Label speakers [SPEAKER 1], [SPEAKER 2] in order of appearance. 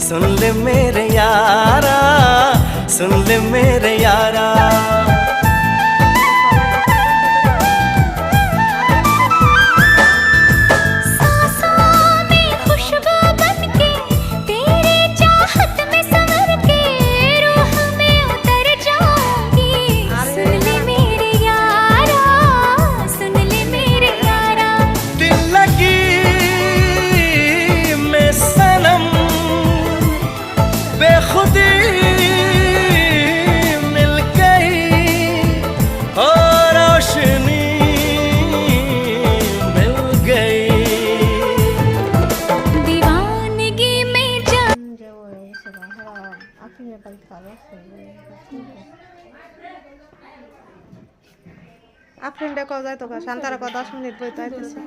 [SPEAKER 1] सुन ले मेरे यारा, सुन ले मेरे यारा। बेखुदी मिल गई हो, रोशनी मिल गई। दीवानगी में
[SPEAKER 2] আফরিনটা কও যাইতো শান্তারা 10 মিনিট বইতে আইতেছে।